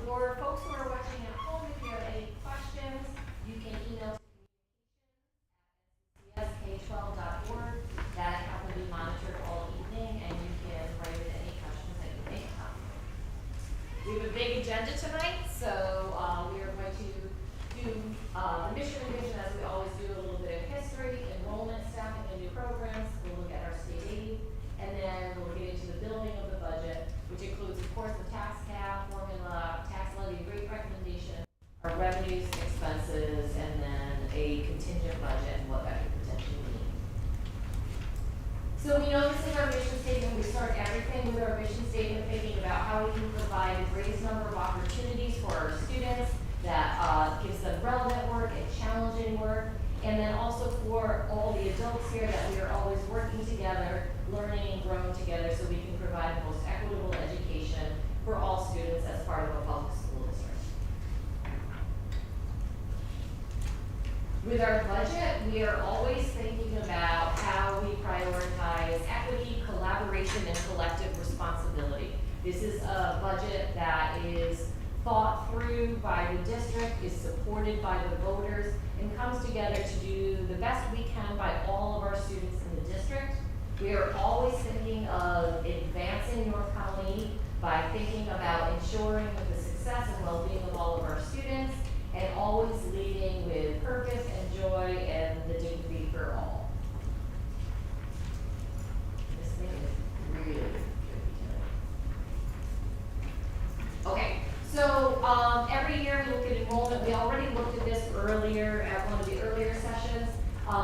For folks who are watching at home, if you have any questions, you can email ck12.org. That account will be monitored all evening, and you can write in any questions that you may have. We have a big agenda tonight, so we are going to do the mission and vision as we always do, a little bit of history, enrollment, staffing, and new programs. We'll look at our state aid, and then we'll get into the building of the budget, which includes, of course, the tax cap, formula, tax levy, rate recommendation, our revenues, expenses, and then a contingent budget and what that could potentially mean. So we know this is our mission statement. We start everything with our mission statement, thinking about how we can provide the greatest number of opportunities for our students that gives them relevant work and challenging work, and then also for all the adults here that we are always working together, learning and growing together so we can provide the most equitable education for all students as part of a public school district. With our budget, we are always thinking about how we prioritize equity, collaboration, and collective responsibility. This is a budget that is thought through by the district, is supported by the voters, and comes together to do the best we can by all of our students in the district. We are always thinking of advancing North Colony by thinking about ensuring the success and well-being of all of our students, and always leading with purpose and joy and the dignity for all. This thing is really tricky tonight. Okay, so every year we look at enrollment. We already looked at this earlier at one of the earlier sessions.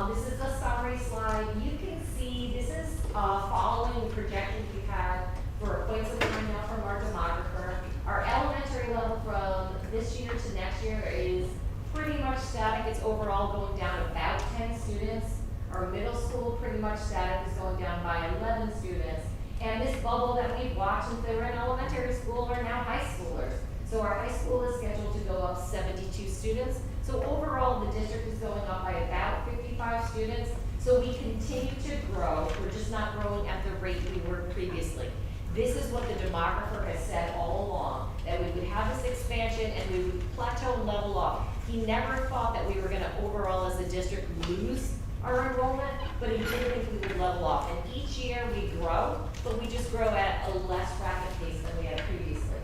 This is a summary slide. You can see this is following the projections we've had for quite some time now from our demographer. Our elementary level from this year to next year is pretty much static. It's overall going down about 10 students. Our middle school pretty much static, is going down by 11 students. And this bubble that we've watched since they were in elementary school are now high schoolers. So our high school is scheduled to go up 72 students. So overall, the district is going up by about 55 students. So we continue to grow. We're just not growing at the rate we were previously. This is what the demographer has said all along, that we would have this expansion and we would plateau and level off. He never thought that we were going to overall as a district lose our enrollment, but he did think we would level off. And each year we grow, but we just grow at a less rapid pace than we had previously.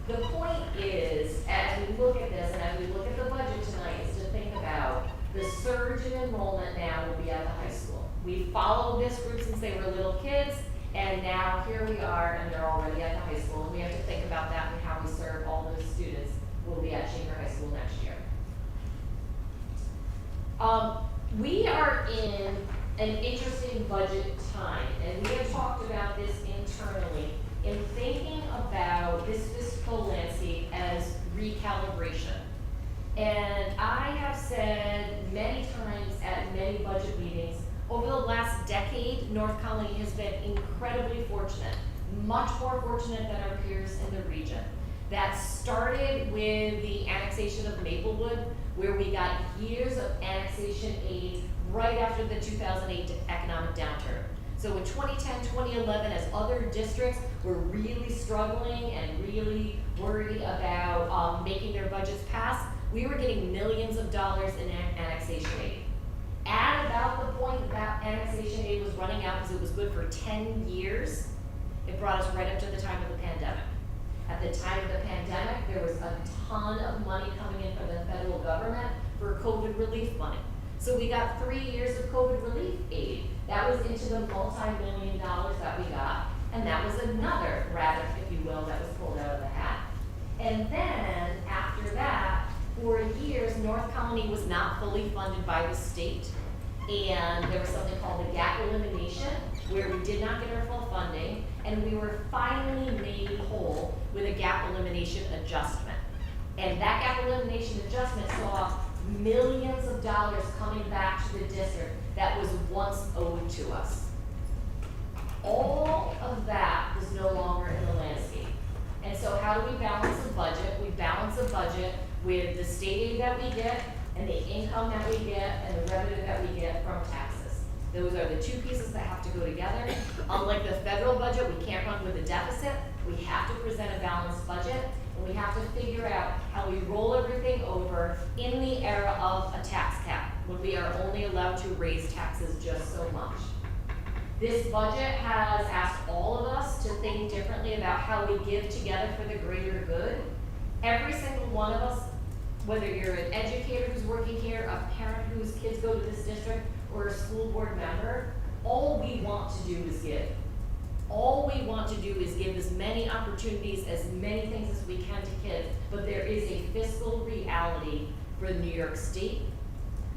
The point is, as we look at this and as we look at the budget tonight, is to think about the surge in enrollment now will be at the high school. We followed this group since they were little kids, and now here we are, and they're already at the high school, and we have to think about that and how we serve all those students who will be at Shaker High School next year. We are in an interesting budget time, and we have talked about this internally in thinking about this fiscal landscape as recalibration. And I have said many times at many budget meetings, over the last decade, North Colony has been incredibly fortunate, much more fortunate than our peers in the region. That started with the annexation of Maplewood, where we got years of annexation aid right after the 2008 economic downturn. So in 2010, 2011, as other districts were really struggling and really worried about making their budgets pass, we were getting millions of dollars in annexation aid. At about the point that annexation aid was running out, because it was good for 10 years, it brought us right up to the time of the pandemic. At the time of the pandemic, there was a ton of money coming in from the federal government for COVID relief money. So we got 3 years of COVID relief aid. That was into the multi-million dollars that we got, and that was another rabbit, if you will, that was pulled out of the hat. And then after that, for years, North Colony was not fully funded by the state, and there was something called the gap elimination, where we did not get our full funding, and we were finally made whole with a gap elimination adjustment. And that gap elimination adjustment saw millions of dollars coming back to the district that was once owed to us. All of that is no longer in the landscape. And so how do we balance a budget? We balance a budget with the state aid that we get and the income that we get and the revenue that we get from taxes. Those are the two pieces that have to go together. Unlike the federal budget, we can't run with a deficit. We have to present a balanced budget, and we have have to figure out how we roll everything over in the era of a tax cap, when we are only allowed to raise taxes just so much. This budget has asked all of us to think differently about how we give together for the greater good. Every single one of us, whether you're an educator who's working here, a parent whose kids go to this district, or a school board member, all we want to do is give. All we want to do is give as many opportunities, as many things as we can to kids, but there is a fiscal reality for New York State.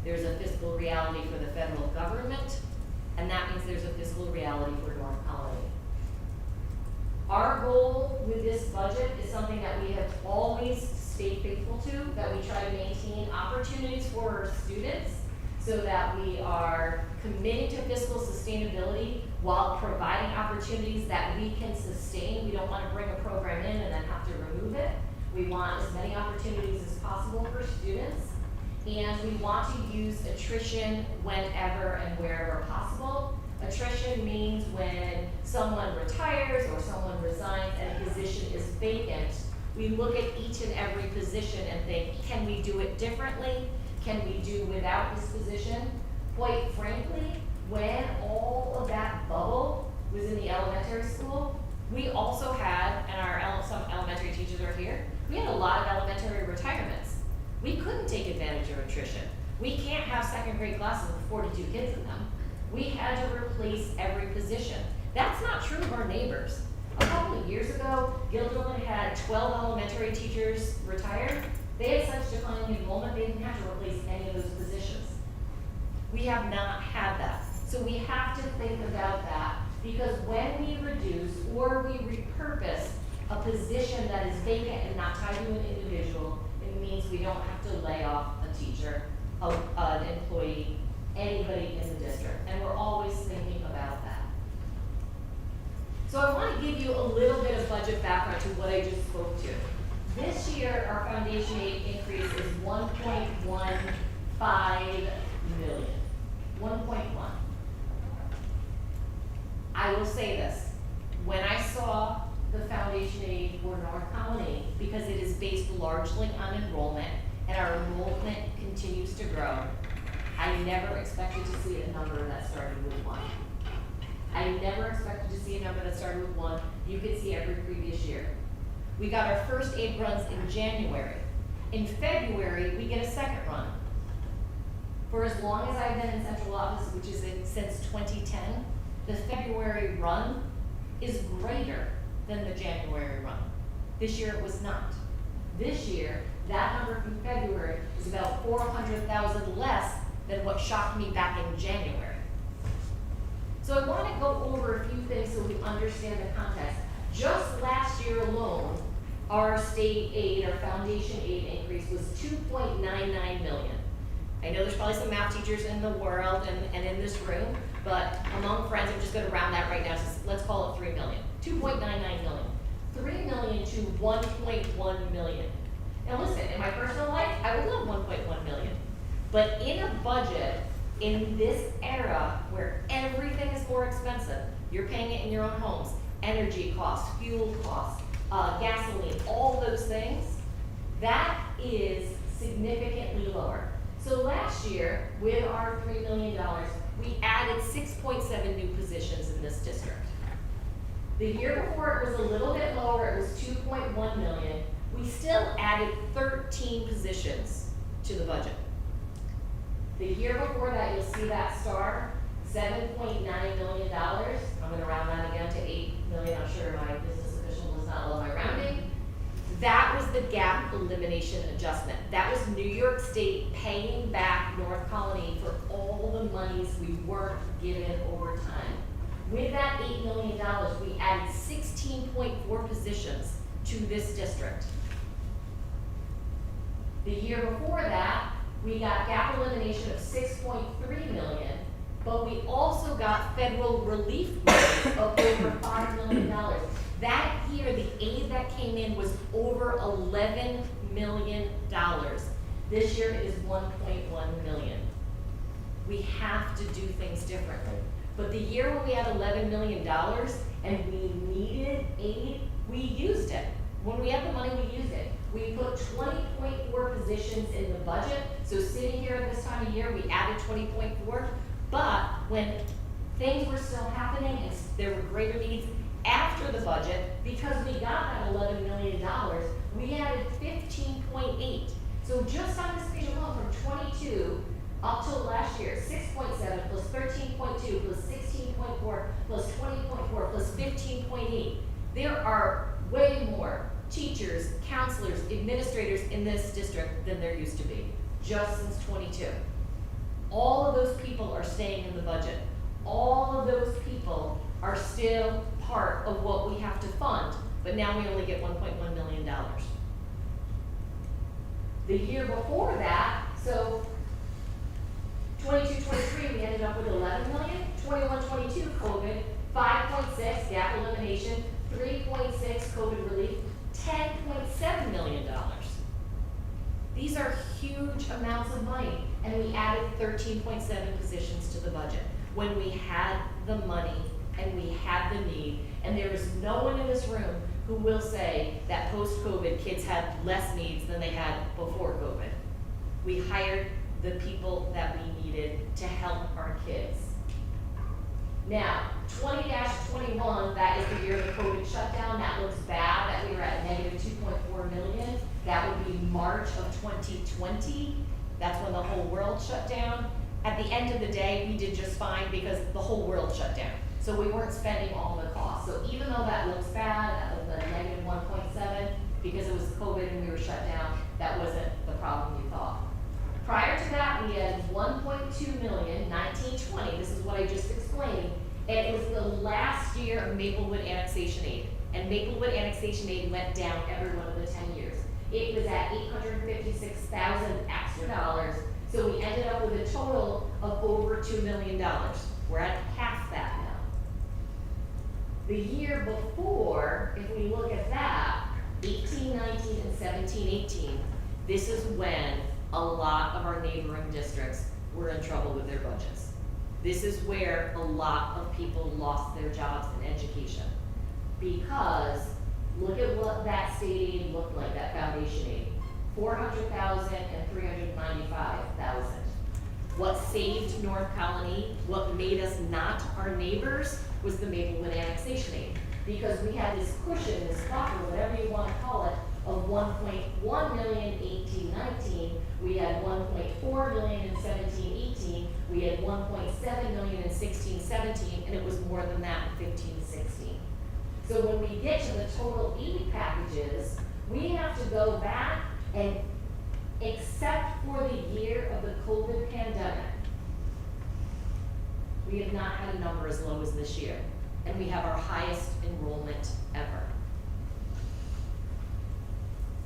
There's a fiscal reality for the federal government, and that means there's a fiscal reality for North Colony. Our goal with this budget is something that we have always stayed faithful to, that we try to maintain opportunities for our students so that we are committing to fiscal sustainability while providing opportunities that we can sustain. We don't want to bring a program in and then have to remove it. We want as many opportunities as possible for students, and we want to use attrition whenever and wherever possible. Attrition means when someone retires or someone resigns and a position is vacant, we look at each and every position and think, can we do it differently? Can we do without this position? Quite frankly, when all of that bubble was in the elementary school, we also had, and some elementary teachers are here, we had a lot of elementary retirements. We couldn't take advantage of attrition. We can't have second grade classes with 42 kids in them. We had to replace every position. That's not true of our neighbors. A couple of years ago, Guilderland had 12 elementary teachers retired. They had such declining enrollment, they didn't have to replace any of those positions. We have not had that. So we have to think about that, because when we reduce or we repurpose a position that is vacant and not tied to an individual, it means we don't have to lay off a teacher, an employee, anybody in the district. And we're always thinking about that. So I want to give you a little bit of budget background to what I just spoke to. This year, our foundation aid increase is 1.15 million. 1.1. I will say this, when I saw the foundation aid for North Colony, because it is based largely on enrollment, and our enrollment continues to grow, I never expected to see a number that started with 1. I never expected to see a number that started with 1. You could see every previous year. We got our first aid runs in January. In February, we get a second run. For as long as I've been in central office, which is since 2010, the February run is greater than the January run. This year it was not. This year, that number from February is about 400,000 less than what shocked me back in January. So I want to go over a few things so we understand the context. Just last year alone, our state aid, our foundation aid increase was $2.99 million. I know there's probably some math teachers in the world and in this room, but among friends, I'm just going to round that right now. So let's call it $3 million. $2.99 million. $3 million to $1.1 million. Now listen, in my personal life, I would love $1.1 million. But in a budget, in this era where everything is more expensive, you're paying it in your own homes, energy costs, fuel costs, gasoline, all those things, that is significantly lower. So last year, with our $3 million, we added 6.7 new positions in this district. The year before it was a little bit lower, it was 2.1 million. We still added 13 positions to the budget. The year before that, you'll see that star, $7.9 million. I'm gonna round that again to 8 million. I'm sure my business official does not love my rounding. That was the gap elimination adjustment. That was New York State paying back North Colony for all the monies we weren't given over time. With that $8 million, we added 16.4 positions to this district. The year before that, we got gap elimination of 6.3 million, but we also got federal relief money of over $5 million. That year, the aid that came in was over $11 million. This year it is 1.1 million. We have to do things differently. But the year when we had $11 million and we needed aid, we used it. When we had the money, we used it. positions in the budget. So sitting here at this time of year, we added 20.4, but when things were still happening and there were greater needs after the budget, because we got that $11 million, we added 15.8. So just on this page alone, from 22 up till last year, 6.7 plus 13.2 plus 16.4 plus 20.4 plus 15.8. There are way more teachers, counselors, administrators in this district than there used to be, just since 22. All of those people are staying in the budget. All of those people are still part of what we have to fund, but now we only get $1.1 million. The year before that, so 22-23, we ended up with 11 million, 21-22, COVID, 5.6, gap elimination, 3.6, COVID relief, $10.7 million. These are huge amounts of money, and we added 13.7 positions to the budget when we had the money and we had the need, and there is no one in this room who will say that post-COVID kids had less needs than they had before COVID. We hired the people that we needed to help our kids. Now, 20-21, that is the year of the COVID shutdown. That looks bad that we were at negative 2.4 million. That would be March of 2020. That's when the whole world shut down. At the end of the day, we did just fine because the whole world shut down. So we weren't spending all the costs. So even though that looks bad, that was a negative 1.7, because it was COVID and we were shut down, that wasn't the problem we thought. Prior to that, we had 1.2 million, 1920, this is what I just explained, and it was the last year of Maplewood annexation aid. And Maplewood annexation aid went down every one of the 10 years. It was at $856,000 extra dollars, so we ended up with a total of over $2 million. We're at half that now. The year before, if we look at that, 18, 19, and 17, 18, this is when a lot of our neighboring districts were in trouble with their budgets. This is where a lot of people lost their jobs in education. Because look at what that state aid looked like, that foundation aid. $400,000 and $395,000. What saved North Colony, what made us not our neighbors, was the Maplewood annexation aid. Because we had this cushion, this buffer, whatever you want to call it, of 1.1 million 18-19, we had 1.4 million in 17-18, we had 1.7 million in 16-17, and it was more than that in 15-16. So when we get to the total aid packages, we have to go back and, except for the year of the COVID pandemic, we have not had a number as low as this year, and we have our highest enrollment ever.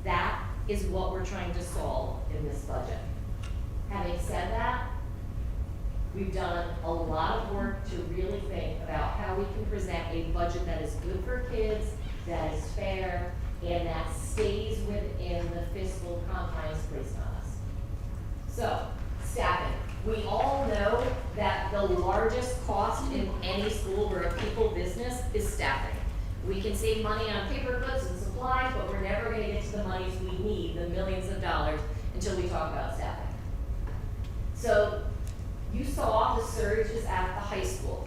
That is what we're trying to solve in this budget. Having said that, we've done a lot of work to really think about how we can present a budget that is good for kids, that is fair, and that stays within the fiscal confines placed on us. So, staffing. We all know that the largest cost in any school or a people business is staffing. We can save money on paper goods and supplies, but we're never going to get to the monies we need, the millions of dollars, until we talk about staffing. So you saw the surge is at the high school.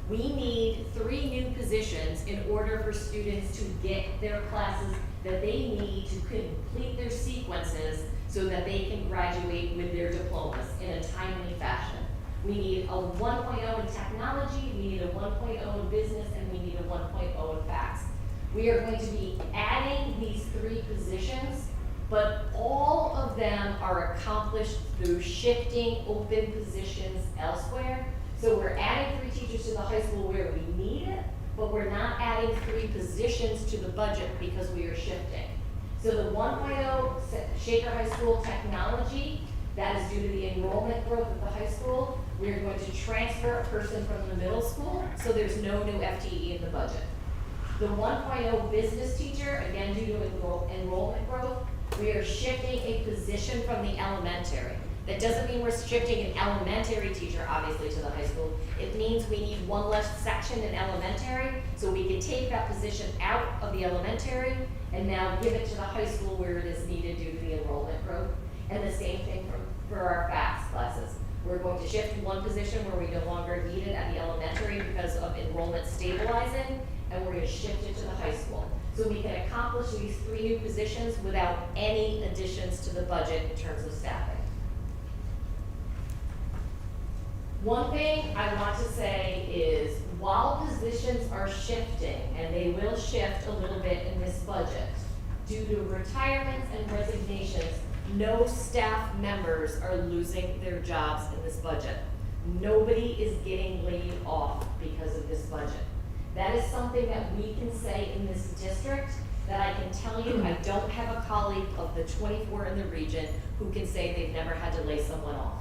We need 3 new positions in order for students to get their classes that they need to complete their sequences so that they can graduate with their diplomas in a timely fashion. We need a 1.0 in technology, we need a 1.0 in business, and we need a 1.0 in facts. We are going to be adding these 3 positions, but all of them are accomplished through shifting open positions elsewhere. So we're adding 3 teachers to the high school where we need it, but we're not adding 3 positions to the budget because we are shifting. So the 1.0 Shaker High School technology, that is due to the enrollment growth at the high school. We're going to transfer a person from the middle school, so there's no new FTE in the budget. The 1.0 business teacher, again due to enrollment growth, we are shifting a position from the elementary. That doesn't mean we're shifting an elementary teacher, obviously, to the high school. It means we need 1 less section in elementary, so we can take that position out of the elementary and now give it to the high school where it is needed due to the enrollment growth. for our FACS classes. We're going to shift one position where we no longer need it at the elementary because of enrollment stabilizing, and we're going to shift it to the high school. So we can accomplish these 3 new positions without any additions to the budget in terms of staffing. One thing I want to say is, while positions are shifting, and they will shift a little bit in this budget, due to retirements and resignations, no staff members are losing their jobs in this budget. Nobody is getting laid off because of this budget. That is something that we can say in this district, that I can tell you, I don't have a colleague of the 24 in the region who can say they've never had to lay someone off.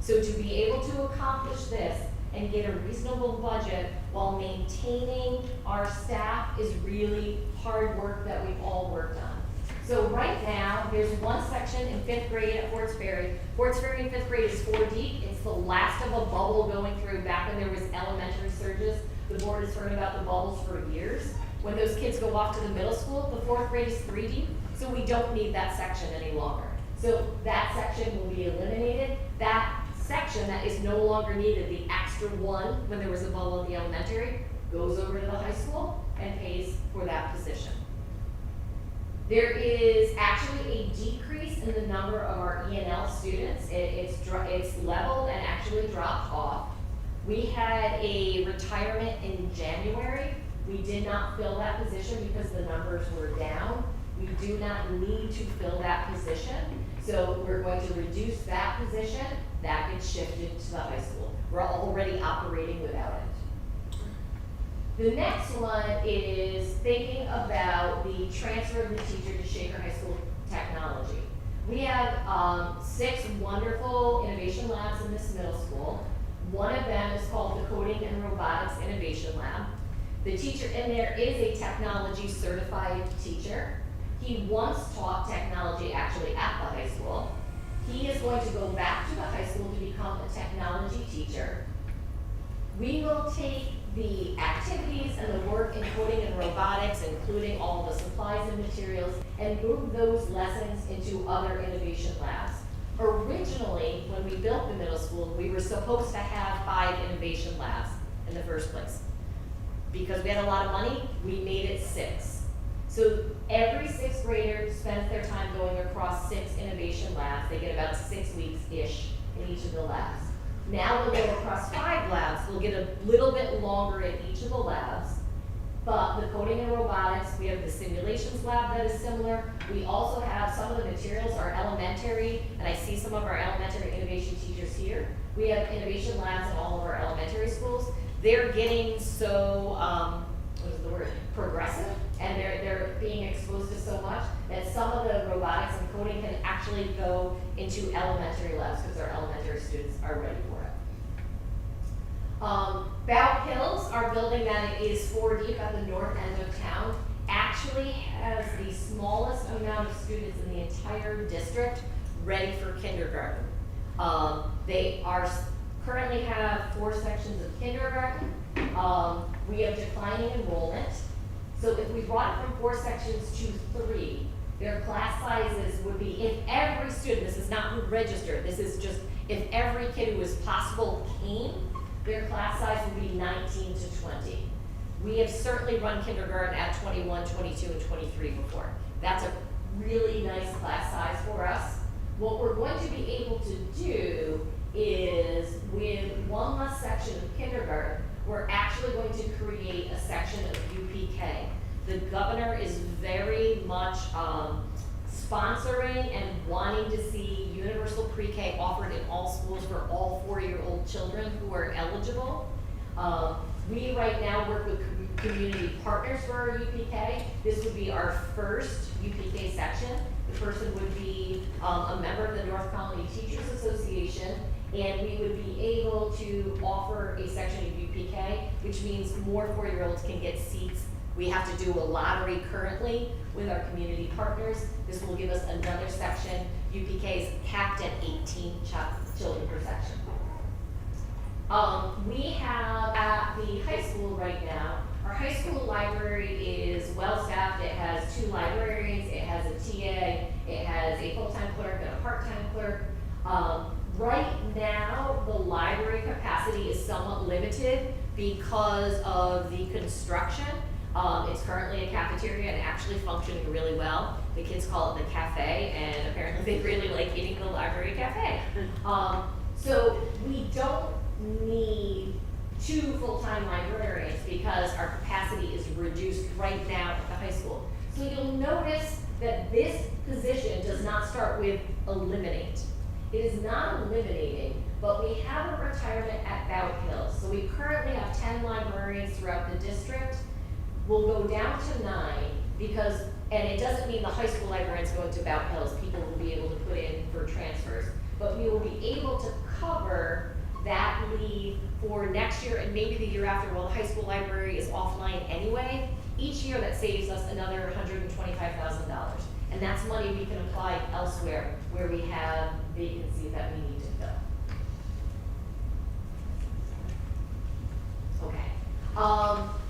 So to be able to accomplish this and get a reasonable budget while maintaining our staff is really hard work that we've all worked on. So right now, there's one section in 5th grade at Forts Ferry. Forts Ferry in 5th grade is 4 deep. It's the last of a bubble going through back when there was elementary surges. The board has heard about the bubbles for years. When those kids go off to the middle school, the 4th grade is 3 deep, so we don't need that section any longer. So that section will be eliminated. That section that is no longer needed, the extra one when there was a bubble in the elementary, goes over to the high school and pays for that position. There is actually a decrease in the number of our E&L students. It's leveled and actually dropped off. We had a retirement in January. We did not fill that position because the numbers were down. We do not need to fill that position. So we're going to reduce that position. That gets shifted to the high school. We're already operating without it. The next one is thinking about the transfer of the teacher to Shaker High School Technology. We have 6 wonderful innovation labs in this middle school. One of them is called the Coding and Robotics Innovation Lab. The teacher in there is a technology certified teacher. He once taught technology actually at the high school. He is going to go back to the high school to become a technology teacher. We will take the activities and the work in coding and robotics, including all the supplies and materials, and move those lessons into other innovation labs. Originally, when we built the middle school, we were supposed to have 5 innovation labs in the first place. Because we had a lot of money, we made it 6. So every 6th grader spends their time going across 6 innovation labs. They get about 6 weeks-ish in each of the labs. Now they'll go across 5 labs. They'll get a little bit longer in each of the labs. But the coding and robotics, we have the simulations lab that is similar. We also have some of the materials are elementary, and I see some of our elementary innovation teachers here. We have innovation labs in all of our elementary schools. They're getting so, progressive, and they're being exposed to so much that some of the robotics and coding can actually go into elementary labs because our elementary students are ready for it. Bow Hills, our building that is 4 deep at the north end of town, actually has the smallest amount of students in the entire district ready for kindergarten. They currently have 4 sections of kindergarten. We have declining enrollment. So if we brought it from 4 sections to 3, their class sizes would be, if every student, this is not who registered, this is just if every kid who was possible came, their class size would be 19 to 20. We have certainly run kindergarten at 21, 22, and 23 before. That's a really nice class size for us. What we're going to be able to do is, with one less section of kindergarten, we're actually going to create a section of UPK. The governor is very much sponsoring and wanting to see universal pre-K offered in all schools for all 4-year-old children who are eligible. We right now work with community partners for our UPK. This would be our first UPK section. The person would be a member of the North Colony Teachers Association, and we would be able to offer a section of UPK, which means more 4-year-olds can get seats. We have to do a lottery currently with our community partners. This will give us another section. UPK is capped at 18 children per section. We have at the high school right now, our high school library is well-staffed. It has 2 librarians, it has a TA, it has a full-time clerk and a part-time clerk. Right now, the library capacity is somewhat limited because of the construction. It's currently a cafeteria and actually functioning really well. The kids call it the cafe, and apparently they really like eating the library cafe. So we don't need 2 full-time librarians because our capacity is reduced right now at the high school. So you'll notice that this position does not start with eliminate. It is not eliminating, but we have a retirement at Bout Hill. So we currently have 10 librarians throughout the district. We'll go down to 9 because, and it doesn't mean the high school librarians going to Bout Hills, people will be able to put in for transfers, but we will be able to cover that leave for next year and maybe the year after. While the high school library is offline anyway, each year that saves us another $125,000. And that's money we can apply elsewhere where we have vacancies that we need to fill. Okay.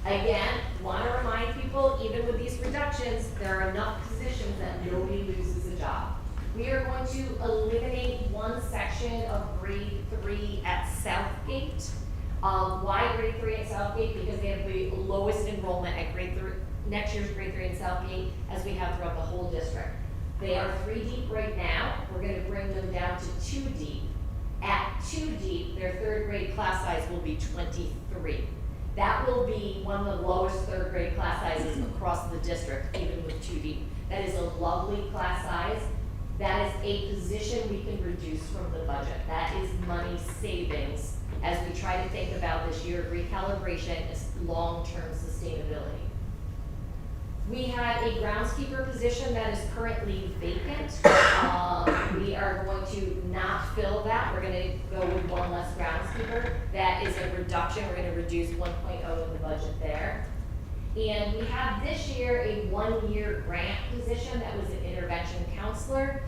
Again, want to remind people, even with these reductions, there are enough positions that nobody loses a job. We are going to eliminate 1 section of grade 3 at Southgate. Why grade 3 at Southgate? Because they have the lowest enrollment at grade 3, next year's grade 3 in Southgate, as we have throughout the whole district. They are 3 deep right now. We're going to bring them down to 2 deep. At 2 deep, their 3rd grade class size will be 23. That will be one of the lowest 3rd grade class sizes across the district, even with 2 deep. That is a lovely class size. That is a position we can reduce from the budget. That is money savings as we try to think about this year of recalibration as long-term sustainability. We have a groundskeeper position that is currently vacant. We are going to not fill that. We're going to go with 1 less groundskeeper. That is a reduction. We're going to reduce 1.0 in the budget there. And we have this year a 1-year grant position that was an intervention counselor.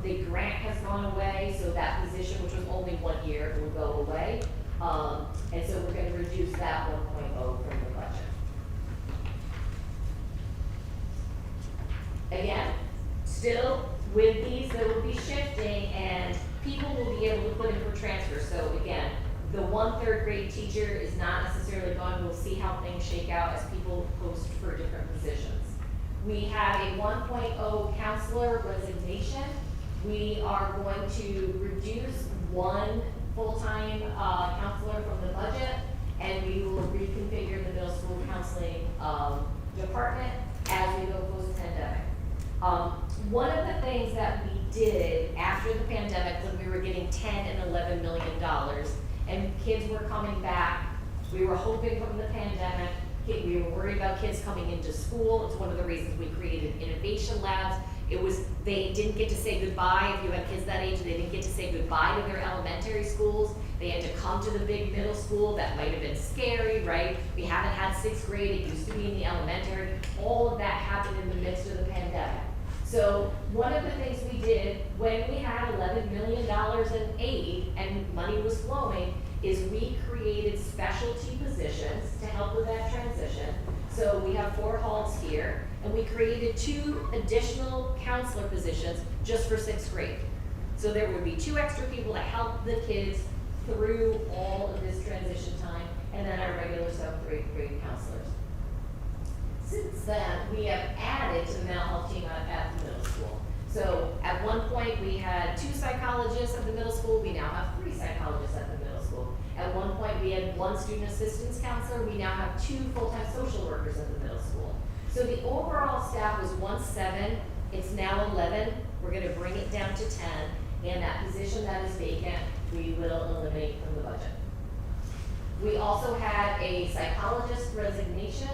The grant has gone away, so that position, which was only 1 year, will go away. And so we're going to reduce that 1.0 from the budget. Again, still with these, there will be shifting and people will be able to put in for transfer. So again, the 1 3rd grade teacher is not necessarily gone. We'll see how things shake out as people post for different positions. We have a 1.0 counselor resignation. We are going to reduce 1 full-time counselor from the budget, and we will reconfigure the middle school counseling department as we go post-pandemic. One of the things that we did after the pandemic, when we were getting $10 and $11 million, and kids were coming back, we were hoping from the pandemic, we were worried about kids coming into school. It's one of the reasons we created innovation labs. It was, they didn't get to say goodbye. If you had kids that age, they didn't get to say goodbye to their elementary schools. They had to come to the big middle school. That might have been scary, right? We haven't had 6th grade. It used to be in the elementary. All of that happened in the midst of the pandemic. So one of the things we did when we had $11 million in aid and money was flowing is we created specialty positions to help with that transition. So we have 4 halls here, and we created 2 additional counselor positions just for 6th grade. So there would be 2 extra people to help the kids through all of this transition time, and then our regular 7th grade counselors. Since then, we have added to the mental health team at the middle school. So at one point, we had 2 psychologists at the middle school. We now have 3 psychologists at the middle school. At one point, we had 1 student assistance counselor. We now have 2 full-time social workers at the middle school. So the overall staff was once 7. It's now 11. We're going to bring it down to 10. And that position that is vacant, we will eliminate from the budget. We also had a psychologist resignation.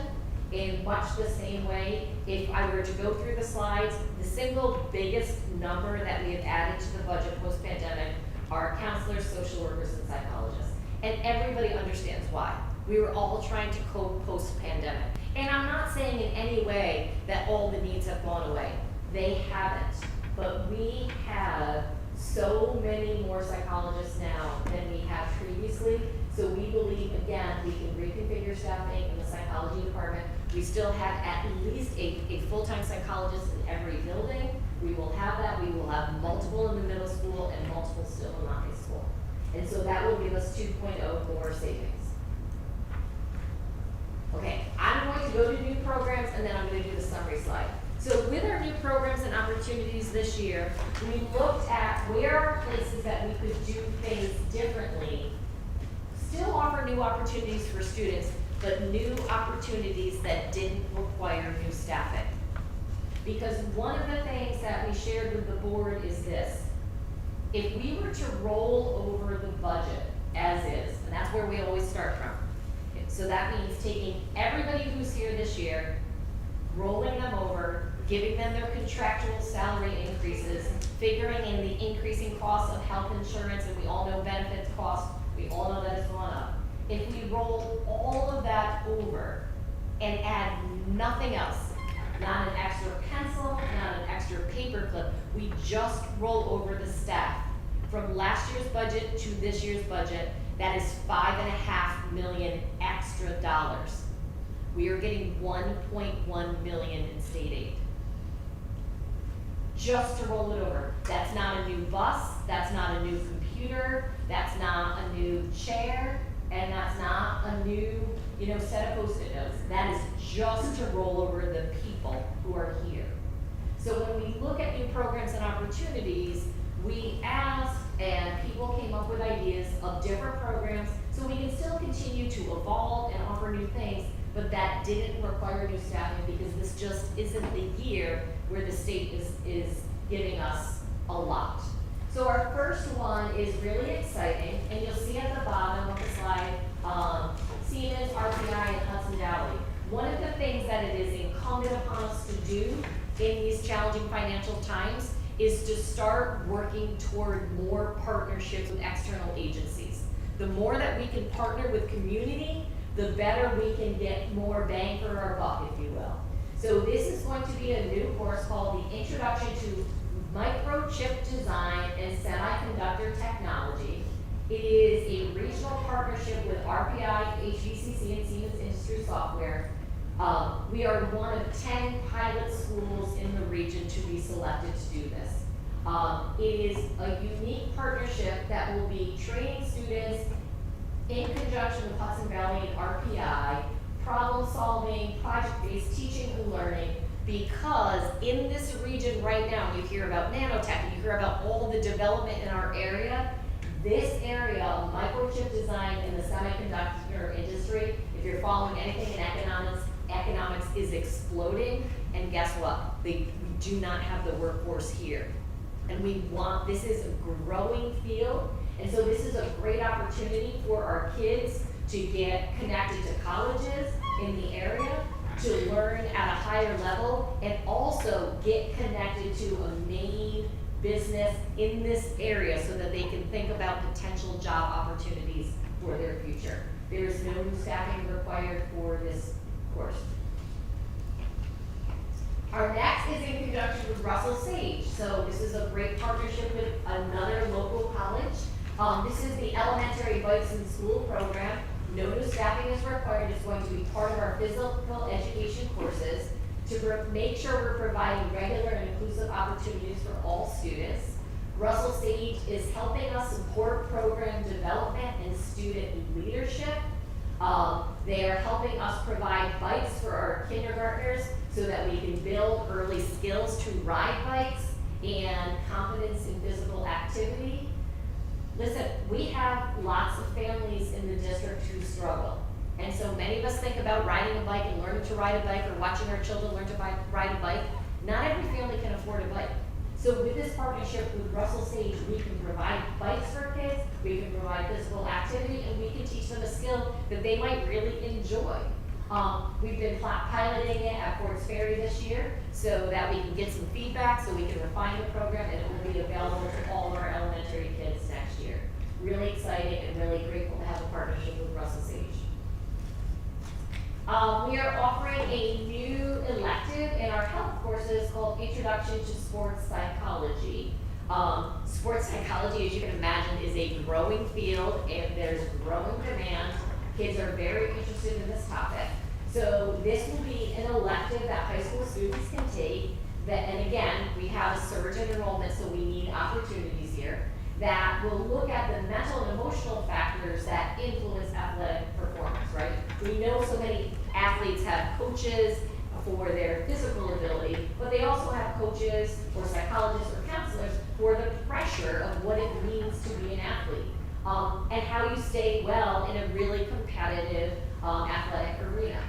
In much the same way, if I were to go through the slides, the single biggest number that we have added to the budget post-pandemic are counselors, social workers, and psychologists. And everybody understands why. We were all trying to cope post-pandemic. And I'm not saying in any way that all the needs have gone away. They haven't. But we have so many more psychologists now than we had previously. So we believe, again, we can reconfigure staffing in the psychology department. We still have at least a full-time psychologist in every building. We will have that. We will have multiple multiple in the middle school and multiple still in the high school. And so that will give us 2.0 more savings. Okay, I'm going to go to new programs and then I'm going to do the summary slide. So with our new programs and opportunities this year, we looked at where are places that we could do things differently, still offer new opportunities for students, but new opportunities that didn't require new staffing. Because one of the things that we shared with the board is this: if we were to roll over the budget as is, and that's where we always start from. So that means taking everybody who's here this year, rolling them over, giving them their contractual salary increases, figuring in the increasing cost of health insurance, and we all know benefits cost, we all know that it's gone up. If we roll all of that over and add nothing else, not an extra pencil, not an extra paper clip, we just roll over the staff from last year's budget to this year's budget, that is $5.5 million extra dollars. We are getting $1.1 million in state aid. Just to roll it over. That's not a new bus, that's not a new computer, that's not a new chair, and that's not a new, set of Post-it notes. That is just to roll over the people who are here. So when we look at new programs and opportunities, we asked and people came up with ideas of different programs so we can still continue to evolve and offer new things, but that didn't require new staffing because this just isn't the year where the state is giving us a lot. So our first one is really exciting, and you'll see at the bottom of the slide, Siemens, RPI, and Hudson Valley. One of the things that it is incumbent upon us to do in these challenging financial times is to start working toward more partnerships with external agencies. The more that we can partner with community, the better we can get more bang for our buck, if you will. So this is going to be a new course called the Introduction to Microchip Design and Semiconductor Technology. It is a regional partnership with RPI, HVCC, and Siemens Industry Software. We are one of 10 pilot schools in the region to be selected to do this. It is a unique partnership that will be training students in conjunction with Hudson Valley and RPI, problem solving, project-based teaching and learning, because in this region right now, you hear about nanotech, and you hear about all the development in our area. This area of microchip design in the semiconductor industry, if you're following anything in economics is exploding, and guess what? We do not have the workforce here. And this is a growing field, and so this is a great opportunity for our kids to get connected to colleges in the area, to learn at a higher level, and also get connected to a main business in this area so that they can think about potential job opportunities for their future. There is no new staffing required for this course. Our next is in conjunction with Russell Sage. So this is a great partnership with another local college. This is the Elementary Bikes in School program. No new staffing is required. It's going to be part of our physical education courses to make sure we're providing regular and inclusive opportunities for all students. Russell Sage is helping us support program development and student leadership. They are helping us provide bikes for our kindergartners so that we can build early skills to ride bikes and confidence in physical activity. Listen, we have lots of families in the district who struggle. And so many of us think about riding a bike and learning to ride a bike or watching our children learn to ride a bike. Not every family can afford a bike. So with this partnership with Russell Sage, we can provide bikes for kids, we can provide physical activity, and we can teach them a skill that they might really enjoy. We've been piloting it at Ford's Ferry this year so that we can get some feedback, so we can refine the program, and it will be available to all of our elementary kids next year. Really exciting and really grateful to have a partnership with Russell Sage. We are offering a new elective in our health courses called Introduction to Sports Psychology. Sports psychology, as you can imagine, is a growing field and there's growing demand. Kids are very interested in this topic. So this will be an elective that high school students can take. that, and again, we have a surge in enrollment, so we need opportunities here, that will look at the mental and emotional factors that influence athletic performance, right? We know so many athletes have coaches for their physical ability, but they also have coaches or psychologists or counselors for the pressure of what it means to be an athlete, and how you stay well in a really competitive athletic arena.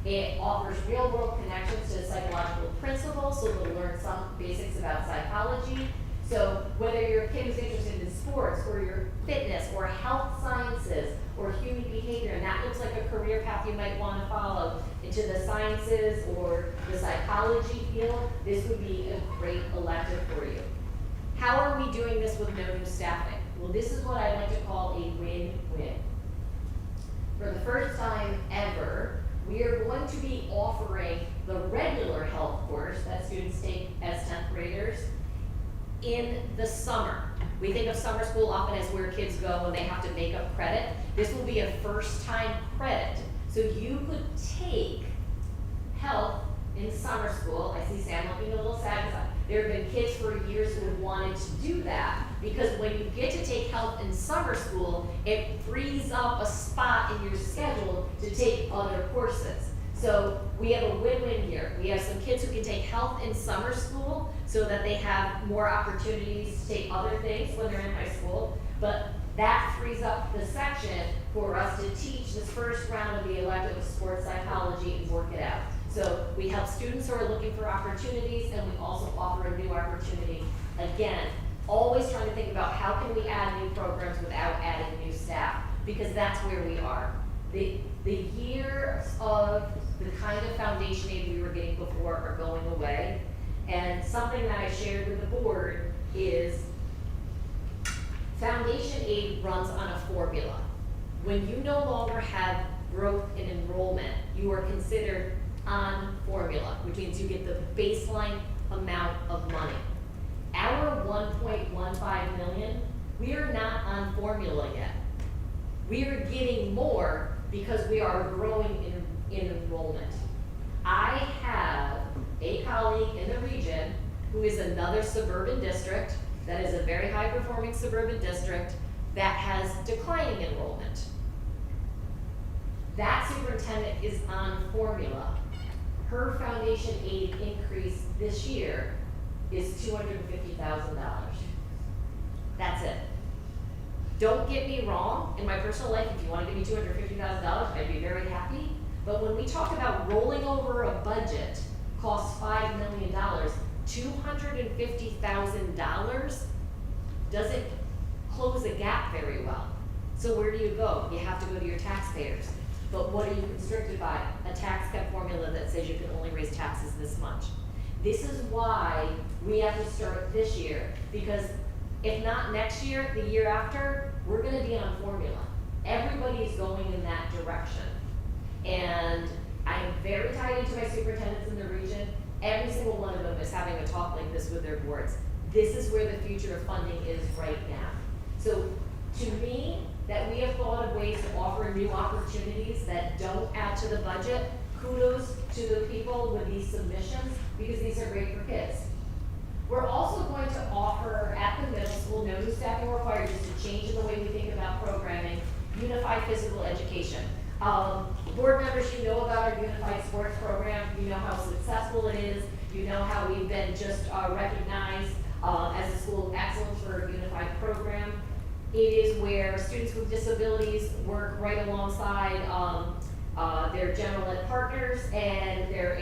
It offers real-world connections to psychological principles, so they'll learn some basics about psychology. So whether you're a kid who's interested in sports, or your fitness, or health sciences, or human behavior, and that looks like a career path you might want to follow into the sciences or the psychology field, this would be a great elective for you. How are we doing this with no new staffing? Well, this is what I like to call a win-win. For the first time ever, we are going to be offering the regular health course that students take as 10th graders in the summer. We think of summer school often as where kids go when they have to make up credit. This will be a first-time credit. So you could take health in summer school. I see Sam looking a little sad because there have been kids for years who have wanted to do that, because when you get to take health in summer school, it frees up a spot in your schedule to take other courses. So we have a win-win here. We have some kids who can take health in summer school so that they have more opportunities to take other things when they're in high school, but that frees up the section for us to teach this first round of the elective of sports psychology and work it out. So we help students who are looking for opportunities, and we also offer a new opportunity. Again, always trying to think about how can we add new programs without adding new staff, because that's where we are. The years of the kind of foundation aid we were getting before are going away, and something that I shared with the board is foundation aid runs on a formula. When you no longer have growth in enrollment, you are considered on formula, which means you get the baseline amount of money. Our 1.15 million, we are not on formula yet. We are getting more because we are growing in enrollment. I have a colleague in the region who is another suburban district that is a very high performing suburban district that has declining enrollment. That superintendent is on formula. Her foundation aid increase this year is $250,000. That's it. Don't get me wrong, in my personal life, if you want to give me $250,000, I'd be very happy. But when we talk about rolling over a budget costs $5 million, $250,000 doesn't close a gap very well. So where do you go? You have to go to your taxpayers. But what are you constricted by? A tax cut formula that says you can only raise taxes this much. This is why we have to start this year, because if not next year, the year after, we're going to be on formula. Everybody is going in that direction. And I am very tied into my superintendents in the region. Every single one of them is having a talk like this with their boards. This is where the future of funding is right now. So to me, that we have thought of ways to offer new opportunities that don't add to the budget, kudos to the people with these submissions, because these are great for kids. We're also going to offer at the middle school, no new staffing required, just a change in the way we think about programming, unified physical education. Board members, you know about our unified sports program, you know how successful it is, you know how we've been just recognized as a school of excellence for a unified program. It is where students with disabilities work right alongside their general ed partners, and we have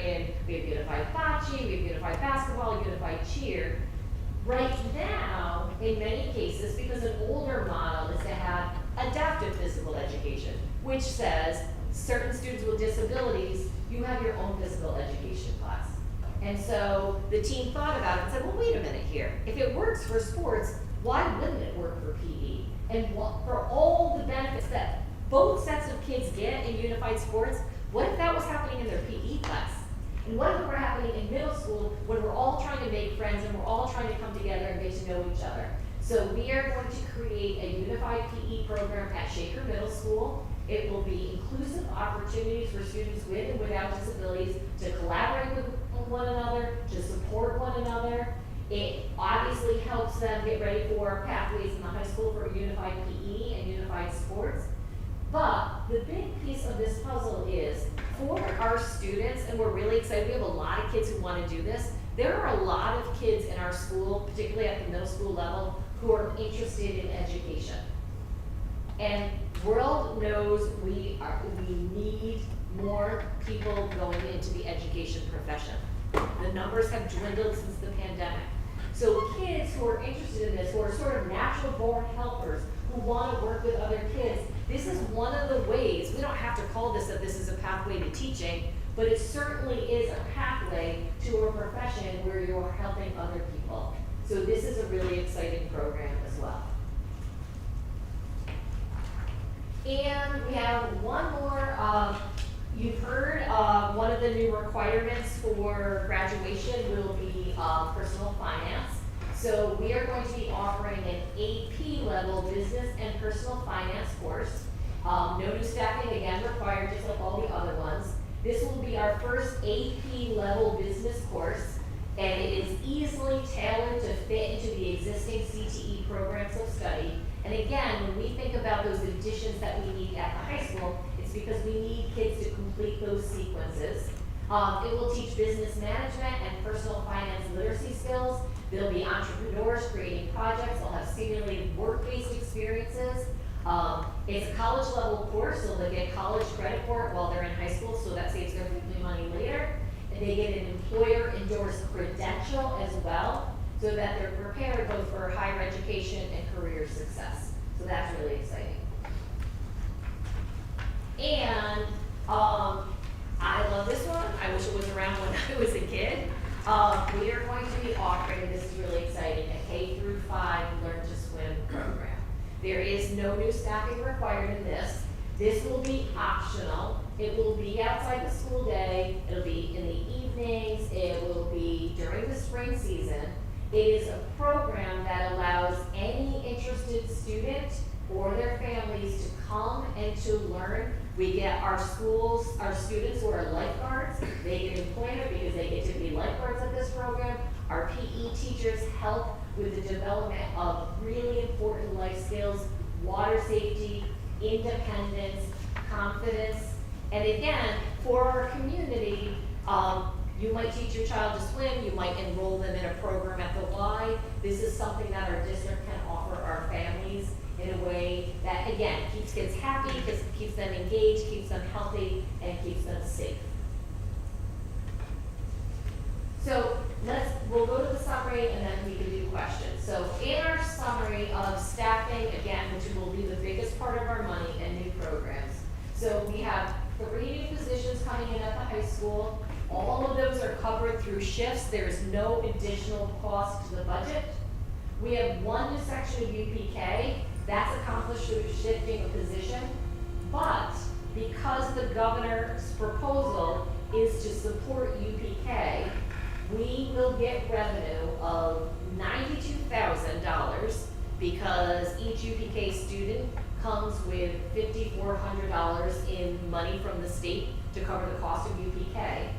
unified bocce, we have unified basketball, unified cheer. Right now, in many cases, because an older model is to have adaptive physical education, which says certain students with disabilities, you have your own physical education class. And so the team thought about it and said, well, wait a minute here. If it works for sports, why wouldn't it work for PE? And for all the benefits that both sets of kids get in unified sports, what if that was happening in their PE class? And what if it were happening in middle school when we're all trying to make friends and we're all trying to come together and get to know each other? So we are going to create a unified PE program at Shaker Middle School. It will be inclusive opportunities for students with and without disabilities to collaborate with one another, to support one another. It obviously helps them get ready for pathways in the high school for unified PE and unified sports. But the big piece of this puzzle is for our students, and we're really excited, we have a lot of kids who want to do this. There are a lot of kids in our school, particularly at the middle school level, who are interested in education. And world knows we need more people going into the education profession. The numbers have dwindled since the pandemic. So kids who are interested in this, who are sort of natural born helpers, who want to work with other kids, this is one of the ways. We don't have to call this that this is a pathway to teaching, but it certainly is a pathway to a profession where you're helping other people. So this is a really exciting program as well. And we have one more. You've heard one of the new requirements for graduation will be personal finance. So we are going to be offering an AP level business and personal finance course. No new staffing, again, required, just like all the other ones. This will be our first AP level business course, and it is easily tailored to fit into the existing CTE programs of study. And again, when we think about those additions that we need at the high school, it's because we need kids to complete those sequences. It will teach business management and personal finance literacy skills. There'll be entrepreneurs creating projects. They'll have simulated work-based experiences. It's a college level course, so they'll get college credit for it while they're in high school, so that saves their family money later. And they get an employer endorsed credential as well, so that they're prepared both for higher education and career success. So that's really exciting. And I love this one. I wish it was around when I was a kid. We are going to be offering, this is really exciting, a K through 5 Learn to Swim program. There is no new staffing required in this. This will be optional. It will be outside the school day. It'll be in the evenings. It will be during the spring season. It is a program that allows any interested student or their families to come and to learn. We get our students who are lifeguards, they get employment because they get to be lifeguards at this program. Our PE teachers help with the development of really important life skills, water safety, independence, confidence. And again, for our community, you might teach your child to swim, you might enroll them in a program at the Y. This is something that our district can offer our families in a way that, again, keeps kids happy, keeps them engaged, keeps them healthy, and keeps them safe. So we'll go to the summary and then we can do questions. So in our summary of staffing, again, which will be the biggest part of our money and new programs. So we have 3 new positions coming in at the high school. All of those are covered through shifts. There is no additional cost to the budget. We have 1 new section of UPK. That's accomplished through shifting a position. But because the governor's proposal is to support UPK, we will get revenue of $92,000 because each UPK student comes with $5,400 in money from the state to cover the cost of UPK.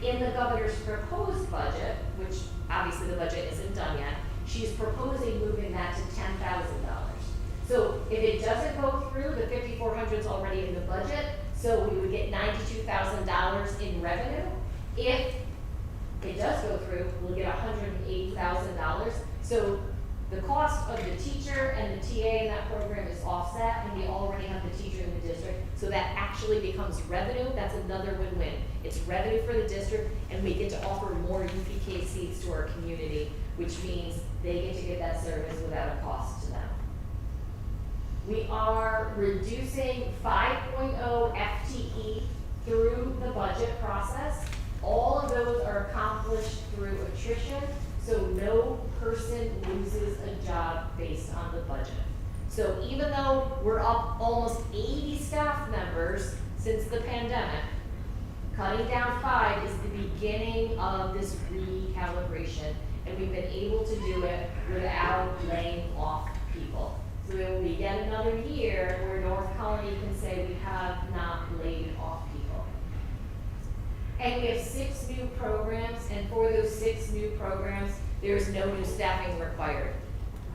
In the governor's proposed budget, which obviously the budget isn't done yet, she's proposing moving that to $10,000. So if it doesn't go through, the $5,400 is already in the budget, so we would get $92,000 in revenue. If it does go through, we'll get $180,000. So the cost of the teacher and the TA in that program is offset, and we already have the teacher in the district, so that actually becomes revenue. That's another win-win. It's revenue for the district, and we get to offer more UPK seats to our community, which means they get to get that service without a cost to them. We are reducing 5.0 FTE through the budget process. All of those are accomplished through attrition, so no person loses a job based on the budget. So even though we're up almost 80 staff members since the pandemic, cutting down 5 is the beginning of this recalibration, and we've been able to do it without laying off people. So it will be yet another year where North Colony can say we have not laid off people. And we have 6 new programs, and for those 6 new programs, there's no new staffing required.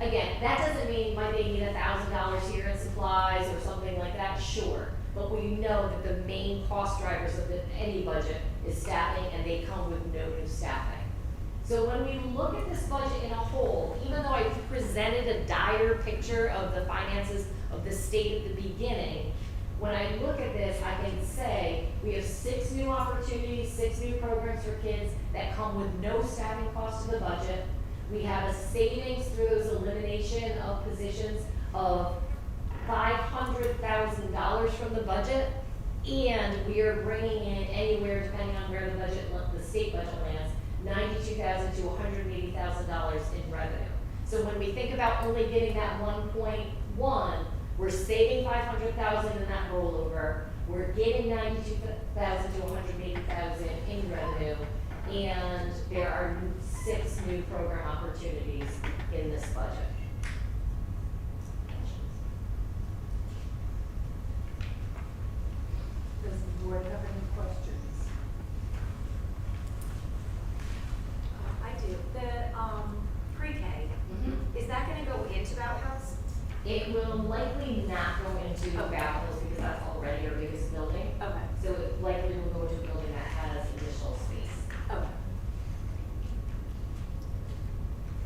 Again, that doesn't mean might they need $1,000 here in supplies or something like that, sure. But we know that the main cost drivers of any budget is staffing, and they come with no new staffing. So when we look at this budget in a whole, even though I presented a dire picture of the finances of the state at the beginning, when I look at this, I can say we have 6 new opportunities, 6 new programs for kids that come with no staffing cost to the budget. We have a savings through those elimination of positions of $500,000 from the budget, and we are bringing in anywhere, depending on where the state budget lands, $92,000 to $180,000 in revenue. So when we think about only getting that 1.1, we're saving $500,000 in that rollover. We're getting $92,000 to $180,000 in revenue, and there are 6 new program opportunities in this budget. Does the board have any questions? I do. The pre-K, is that going to go into Bauhaus? It will likely not go into Bauhaus because that's already our biggest building. Okay. So it likely will go to a building that has additional space. Okay.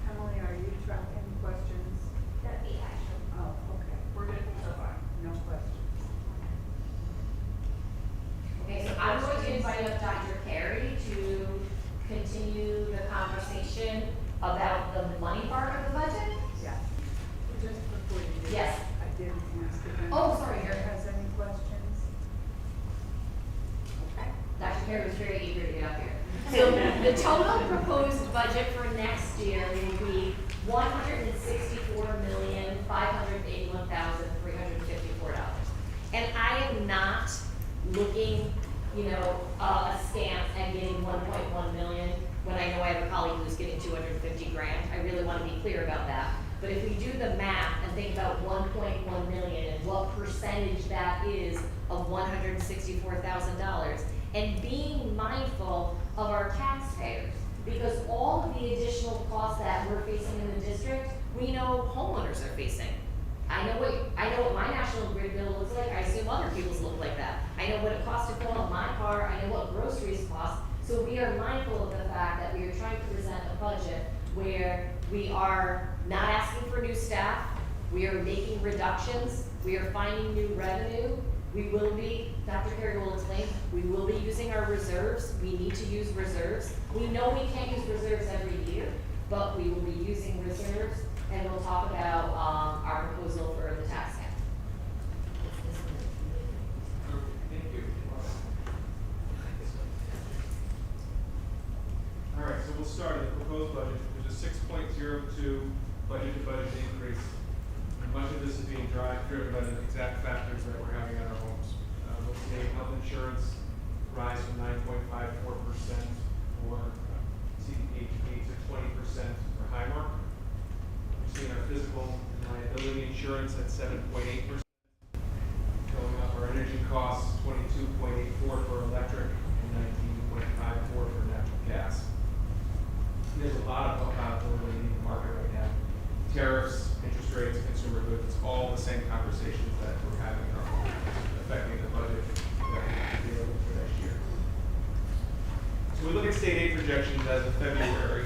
Emily, are you tracking questions? That'd be actually. Oh, okay. We're good so far. No questions. Okay, so I'm going to invite up Dr. Carey to continue the conversation about the money part of the budget. Yeah. Just before you do. Yes. I didn't ask if anyone Oh, sorry, you're- has any questions. Okay. Dr. Carey was very eager to get up here. So the total proposed budget for next year will be $164,581,354. And I am not looking, askance at getting 1.1 million when I know I have a colleague who's getting 250 grand. I really want to be clear about that. But if we do the math and think about 1.1 million and what percentage that is of $164,000, and being mindful of our taxpayers, because all of the additional costs that we're facing in the district, we know homeowners are facing. I know what my national grid bill looks like. I assume other people's look like that. I know what it costs to fill up my car. I know what groceries cost. So we are mindful of the fact that we are trying to present a budget where we are not asking for new staff. We are making reductions. We are finding new revenue. We will be, Dr. Carey will explain, we will be using our reserves. We need to use reserves. We know we can't use reserves every year, but we will be using reserves, and we'll talk about our proposal for the tax cap. Thank you. All right, so we'll start at the proposed budget. There's a 6.02 budget-to-budget increase. And much of this is being driven by the exact factors that we're having in our homes. We'll see health insurance rise from 9.54% for CDHP to 20% for Highmark. We're seeing our physical and liability insurance at 7.8%. Going up our energy costs, 22.84 for electric and 19.54 for natural gas. There's a lot of volatility in the market right now. Tariffs, interest rates, consumer goods, it's all the same conversations that we're having in our home, affecting the budget that we're dealing with for next year. So we look at state aid projections as of February.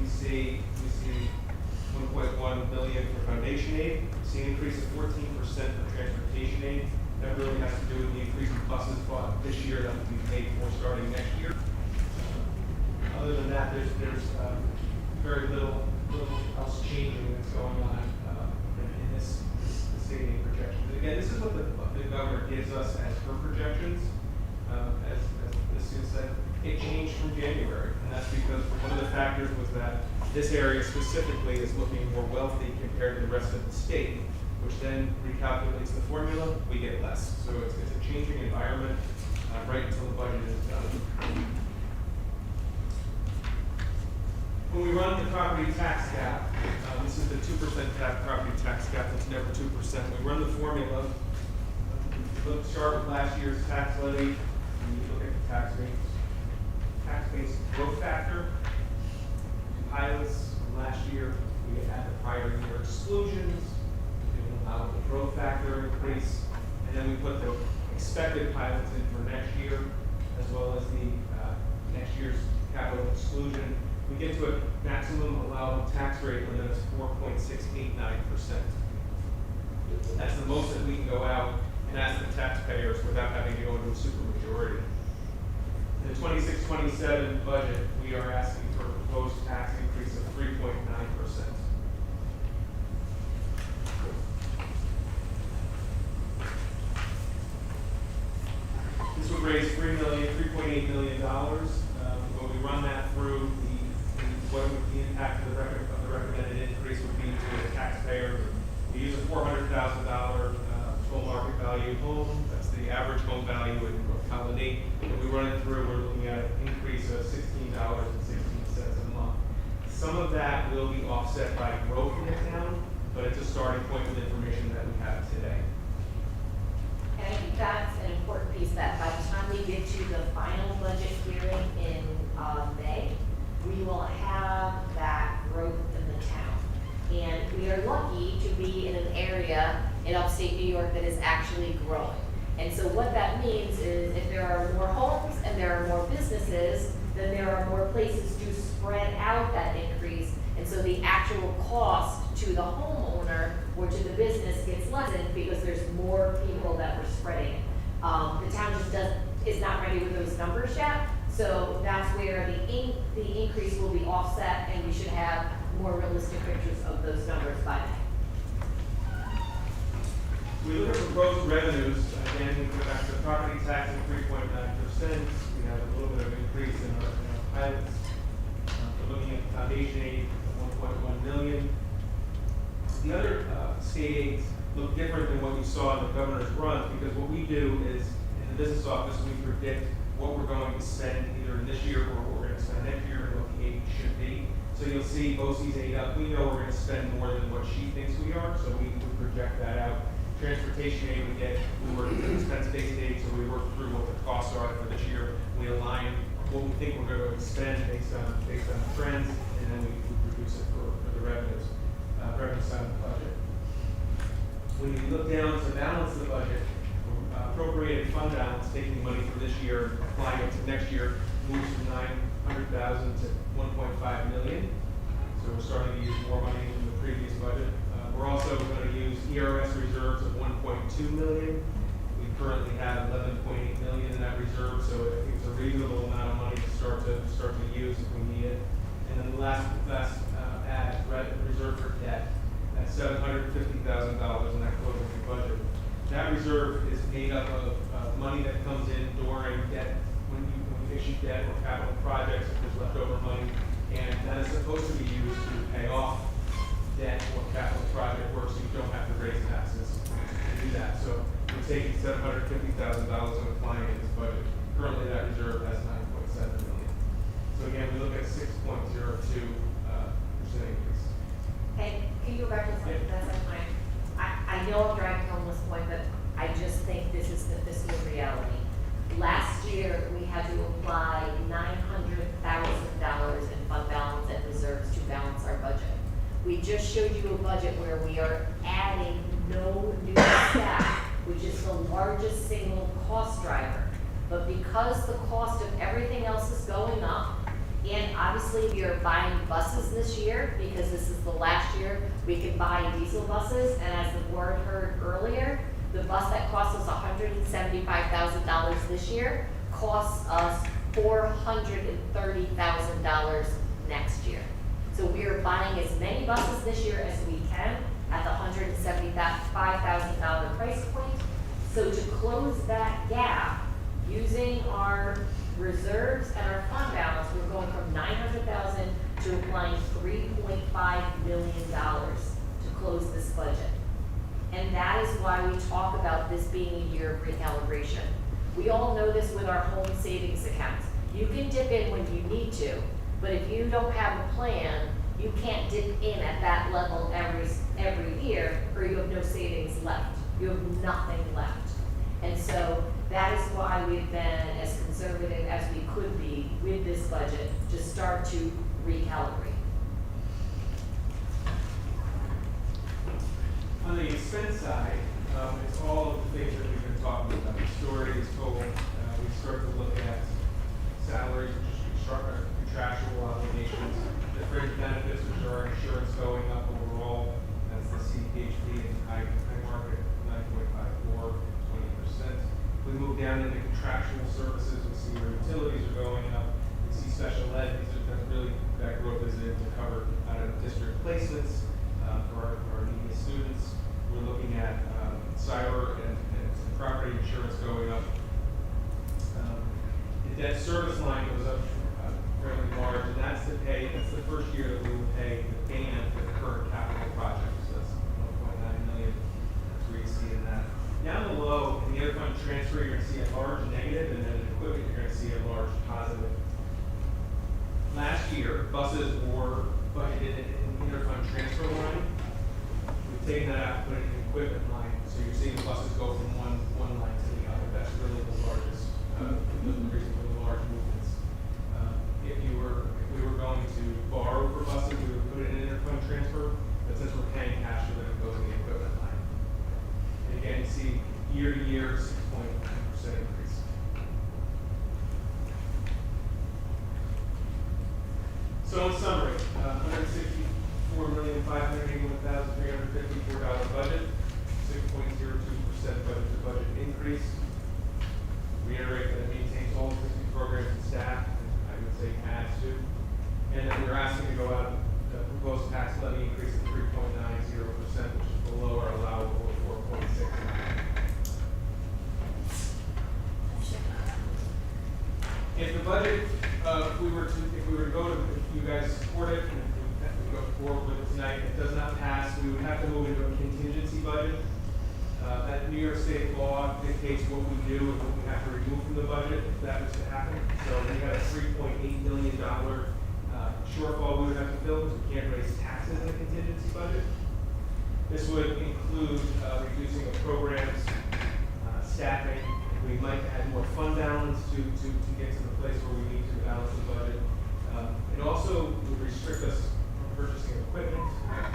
We see 1.1 billion for foundation aid. We see an increase of 14% for transportation aid. That really has to do with the increase in buses bought this year that will be paid for starting next year. Other than that, there's very little else changing that's going on in this state aid projection. Again, this is what the governor gives us as her projections. As Sue said, it changed from January, and that's because one of the factors was that this area specifically is looking more wealthy compared to the rest of the state, which then recalculates the formula, we get less. So it's a changing environment right until the budget is done. When we run the property tax cap, this is the 2% property tax cap, that's never 2%. We run the formula, start with last year's tax levy, and you look at the tax rates. expected pilots in for next year, as well as the next year's capital exclusion, we get to a maximum allowable tax rate limit of 4.689%. That's the most that we can go out and ask the taxpayers without having to go into a supermajority. In the 26-27 budget, we are asking for a proposed tax increase of 3.9%. This would raise $3.8 million. When we run that through, what would the impact of the recommended increase would be to the taxpayer. We use a $400,000 full market value home. That's the average home value in Colony. When we run it through, we're looking at an increase of $16.16 a month. Some of that will be offset by growth in the town, but it's a starting point with information that we have today. And I think that's an important piece, that by the time we get to the final budget hearing in May, we will have that growth in the town. And we are lucky to be in an area in upstate New York that is actually growing. And so what that means is if there are more homes and there are more businesses, then there are more places to spread out that increase. And so the actual cost to the homeowner or to the business gets lessened because there's more people that we're spreading it. The town just is not ready with those numbers yet. So that's where the increase will be offset, and we should have more realistic pictures of those numbers by May. We look at proposed revenues. Again, we go back to the property tax at 3.9%. We have a little bit of increase in our pilots. We're looking at foundation aid of 1.1 million. The other state aids look different than what you saw in the governor's runs, because what we do is, in the business office, we predict what we're going to spend either in this year or what we're going to spend next year and what the aid should be. So you'll see BOCE's aid up. We know we're going to spend more than what she thinks we are, so we project that out. Transportation aid, we work expense-based aid, so we work through what the costs are for this year. We align what we think we're going to spend based on trends, and then we reduce it for the revenue side of the budget. When you look down to balance the budget, appropriated fund balance, taking money from this year, applying it to next year, moves from 900,000 to 1.5 million. So we're starting to use more money than the previous budget. We're also going to use ERS reserves of 1.2 million. We currently have 11.8 million in that reserve, so I think it's a reasonable amount of money to start to use if we need it. And then the last add, reserve for debt. That's $750,000 in that closing budget. That reserve is made up of money that comes in during debt, when you issue debt or capital projects, if there's leftover money, and that is supposed to be used to pay off debt or capital project work, so you don't have to raise taxes to do that. So we're taking $750,000 and applying it to this budget. Currently, that reserve has 9.7 million. So again, we look at 6.02% increase. Hey, can you go back to something that's like mine? I know I'm driving home this point, but I just think this is the fiscal reality. Last year, we had to apply $900,000 in fund balance and reserves to balance our budget. We just showed you a budget where we are adding no new staff, which is the largest single cost driver. But because the cost of everything else is going up, and obviously we are buying buses this year because this is the last year we can buy diesel buses, and as the board heard earlier, the bus that cost us $175,000 this year costs us $430,000 next year. So we are buying as many buses this year as we can at the $175,000 price point. So to close that gap, using our reserves and our fund balance, we're going from $900,000 to applying $3.5 million to close this budget. And that is why we talk about this being a year of recalibration. We all know this with our home savings accounts. You can dip in when you need to, but if you don't have a plan, you can't dip in at that level every year, or you have no savings left. You have nothing left. And so that is why we've been as conservative as we could be with this budget to start to recalibrate. On the expense side, it's all of the things that we've been talking about: storage, placements for our neediest students. We're looking at cyber and property insurance going up. The debt service line goes up fairly large, and that's the first year that we will pay the band for the current capital project. So that's 1.9 million. That's where you see in that. Down below, in the interfund transfer, you're going to see a large negative, and then in equipment, you're going to see a large positive. Last year, buses were budgeted in interfund transfer line. We've taken that out and put it in the equipment line, so you're seeing buses go from one line to the other. That's really the largest, the reason for the large movements. If we were going to borrow for buses, we would put it in interfund transfer, but since we're paying cash for them, it goes in the equipment line. And again, you see year to year, 6.9% increase. So in summary, $164,581,354 budget, 6.02% budget to budget increase. Reiterate that it maintains all existing programs and staff, and I would say adds to. And then we're asking to go out the proposed tax levy increase of 3.90%, which is below our allowable of 4.69%. If the budget, if we were to go to, if you guys support it, and if we go forward with it tonight, it does not pass, we would have to move into a contingency budget. That New York State law dictates what we do and what we have to remove from the budget if that was to happen. So we have a $3.8 million shortfall we would have to fill because we can't raise taxes in a contingency budget. This would include reducing of programs, staffing. We might add more fund balance to get to the place where we need to balance the budget. It also would restrict us from purchasing equipment,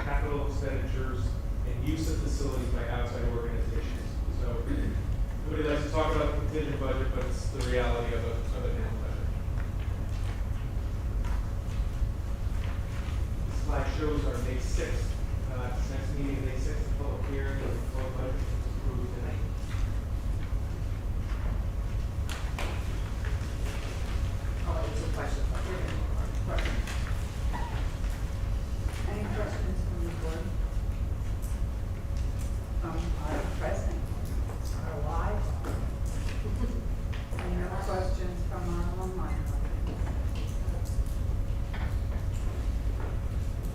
capital expenditures, and use of facilities by outside organizations. So nobody likes to talk about the contingent budget, but it's the reality of a annual budget. This slide shows our May 6th, next meeting, May 6th, public hearing, and the full budget is approved tonight. I'll answer questions. Any questions from the board? Our president, our live. Any other questions from our online audience?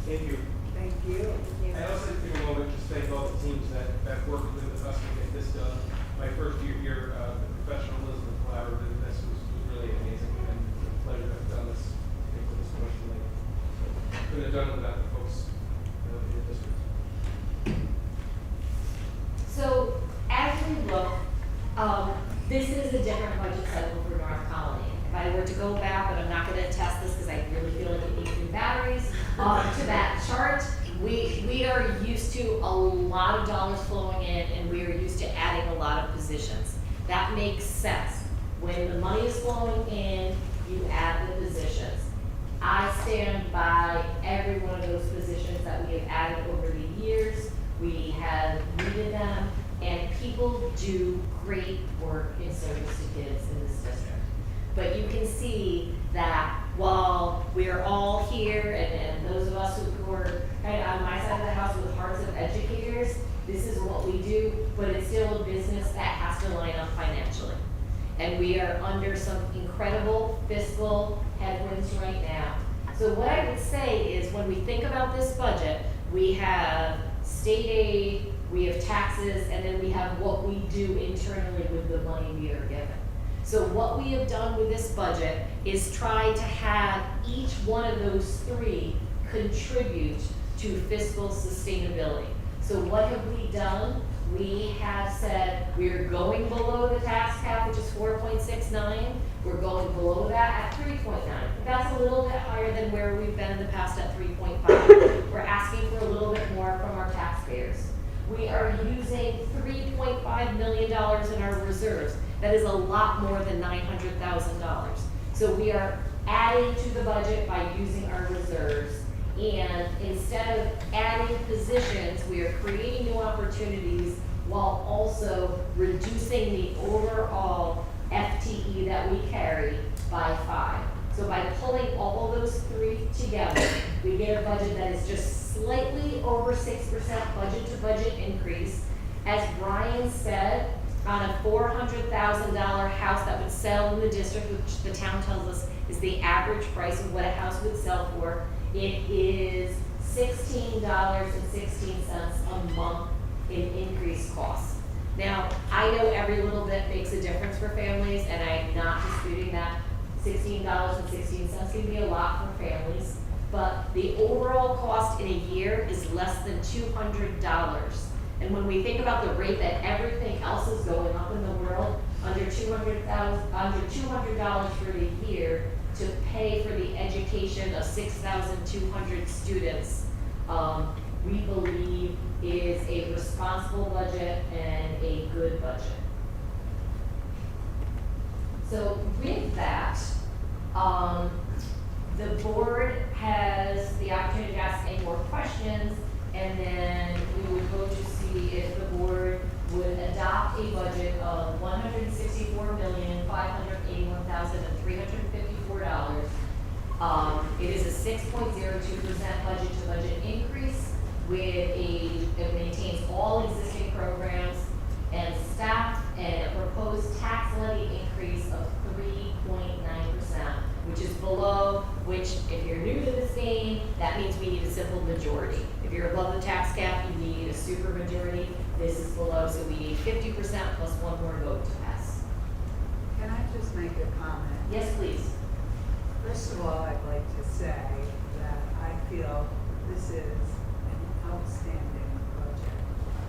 Thank you. Thank you. I also take a moment to thank all the teams that worked with us to get this done. My first year here, the professionalism and collaborativeness was really amazing, and it's a pleasure to have done this, to get to this point tonight. Couldn't have done it without the folks in the district. So as we look, this is a different budget cycle for North Colony. If I were to go back, but I'm not going to test this because I really feel like it needs new batteries, to that chart, we are used to a lot of dollars flowing in, and we are used to adding a lot of positions. That makes sense. When the money is flowing in, you add the positions. I stand by every one of those positions that we have added over the years. We have needed them, and people do great work in service to kids in this district. But you can see that while we're all here, and those of us who are kind of on my side of the house with hearts of educators, this is what we do, but it's still a business that has to line up financially. And we are under some incredible fiscal headwinds right now. So what I would say is when we think about this budget, we have state aid, we have taxes, and then we have what we do internally with the money we are given. So what we have done with this budget is try to have each one of those three contribute to fiscal sustainability. So what have we done? We have said we're going below the tax cap, which is 4.69. We're going below that at 3.9. That's a little bit higher than where we've been in the past at 3.5. We're asking for a little bit more from our taxpayers. We are using $3.5 million in our reserves. That is a lot more than $900,000. So we are adding to the budget by using our reserves. And instead of adding positions, we are creating new opportunities while also reducing the overall FTE that we carry by 5. So by pulling all those three together, we get a budget that is just slightly over 6% budget to budget increase. As Brian said, on a $400,000 house that would sell in the district, which the town tells us is the average price of what a house would sell for, it is $16.16 a month in increased costs. Now, I know every little bit makes a difference for families, and I'm not disputing that. $16.16 can be a lot for families, but the overall cost in a year is less than $200. And when we think about the rate that everything else is going up in the world, under $200 for the year to pay for the education of 6,200 students, we believe is a responsible budget and a good budget. So with that, the board has the opportunity to ask any more questions, and then we would vote to see if the board would adopt a budget of $164,581,354. It is a 6.02% budget to budget increase it maintains all existing programs and staff, and a proposed tax levy increase of 3.9%, which is below, which if you're new to this game, that means we need a simple majority. If you're above the tax cap, you need a super majority. This is below, so we need 50% plus one more vote to pass. Can I just make a comment? Yes, please. First of all, I'd like to say that I feel this is an outstanding budget.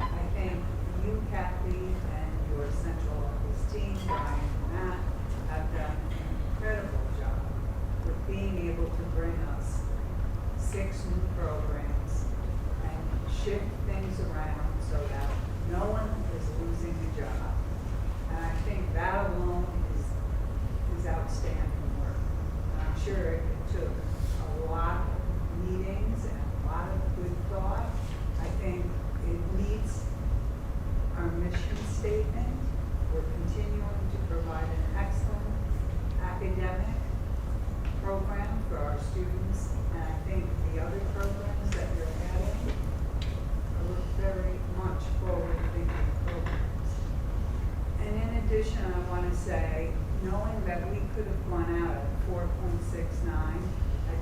I think you, Kathy, and your central office team, Brian and Matt, have done an incredible job with being able to bring us 6 new programs and shift things around so that no one is losing a job. And I think that alone is outstanding work. And I'm sure it took a lot of meetings and a lot of good thought. I think it meets our mission statement. We're continuing to provide an excellent academic program for our students, and I think the other programs that you're adding are very much forward-thinking programs. And in addition, I want to say, knowing that we could have gone out at 4.69, I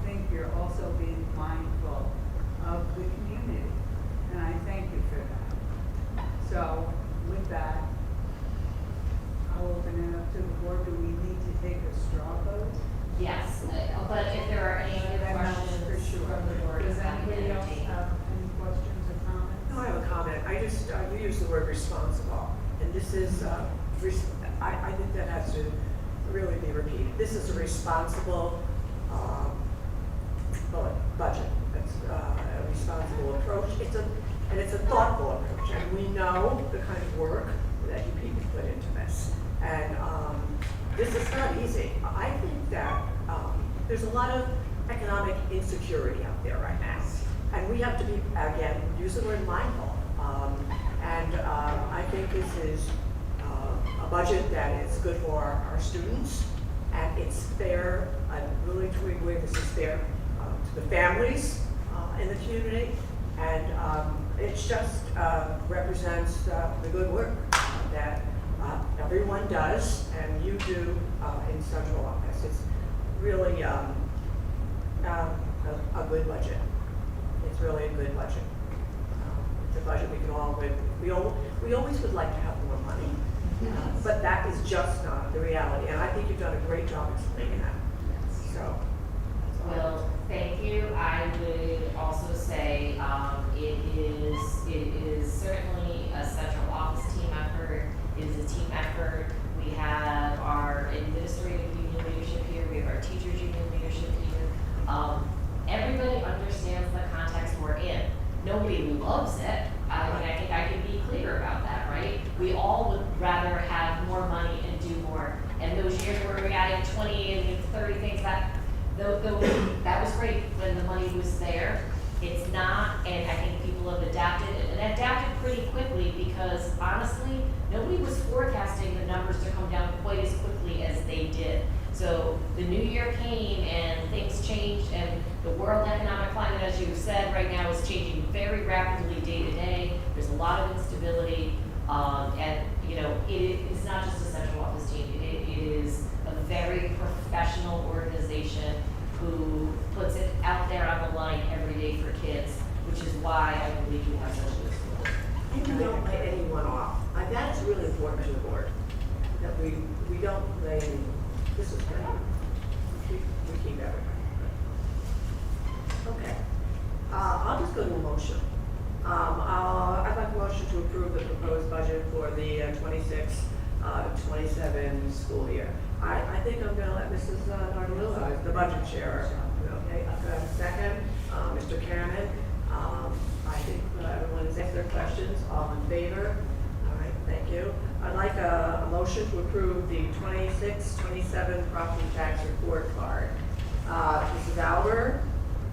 think you're also being mindful of the community, and I thank you for that. So with that, I'll open it up to the board. Do we need to take a straw vote? Yes, but if there are any other questions For sure. from the board, Does I'm anybody else entertain. have any questions or comments? No, I have a comment. You use the word responsible, and this is, I think that has to really be repeated. This is a responsible, budget. It's a responsible approach. It's a thoughtful approach, and we know the kind of work that you people put into this. And this is not easy. I think that there's a lot of economic insecurity out there right now, and we have to be, again, use the word mindful. I think this is a budget that is good for our students, and it's fair. I really truly believe this is fair to the families in the community, and it just represents the good work that everyone does, and you do in central office. It's really a good budget. It's really a good budget. It's a budget we can all live with. We always would like to have more money, but that is just not the reality. And I think you've done a great job explaining that. So. Well, thank you. I would also say it is certainly a central office team effort. It is a team effort. We have our administrative union leadership here. We have our teachers union leadership here. Everybody understands the context we're in. Nobody loves it. I mean, I think I can be clear about that, right? We all would rather have more money and do more. And those years where we added 20 and 30 things, that was great when the money was there. It's not, and I think people have adapted pretty quickly, because honestly, nobody was forecasting the numbers to come down quite as quickly as they did. So the new year came and things changed, and the world economic climate has as you said, right now is changing very rapidly day to day. There's a lot of instability, and, you know, it's not just a central office team. It is a very professional organization who puts it out there on the line every day for kids, which is why I believe we have such a good school. And we don't lay anyone off. That is really important to the board, that we don't lay any, this is great. We keep everybody. Okay. I'll just go to a motion. I'd like a motion to approve the proposed budget for the 26-27 school year. I think I'm gonna let Mrs. Nardillo, the budget chair, okay, I've got a second. Mr. Cannon, I think everyone has asked their questions, all in favor? All right, thank you. I'd like a motion to approve the 26-27 property tax report card. Mrs. Albert?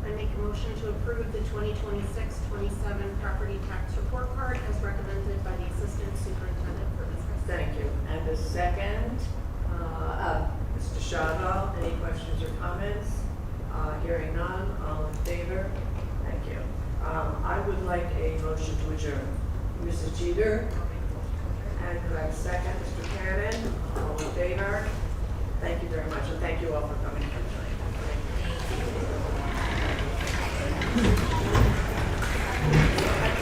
I make a motion to approve the 2026-27 property tax report card as recommended by the Assistant Superintendent for Business. Thank you. And the second, Mr. Shadwell, any questions or comments? Hearing none, all in favor? Thank you. I would like a motion to adjourn. Mrs. Jeter? And could I have a second? Mr. Cannon? All in favor? Thank you very much, and thank you all for coming here tonight. Thank you.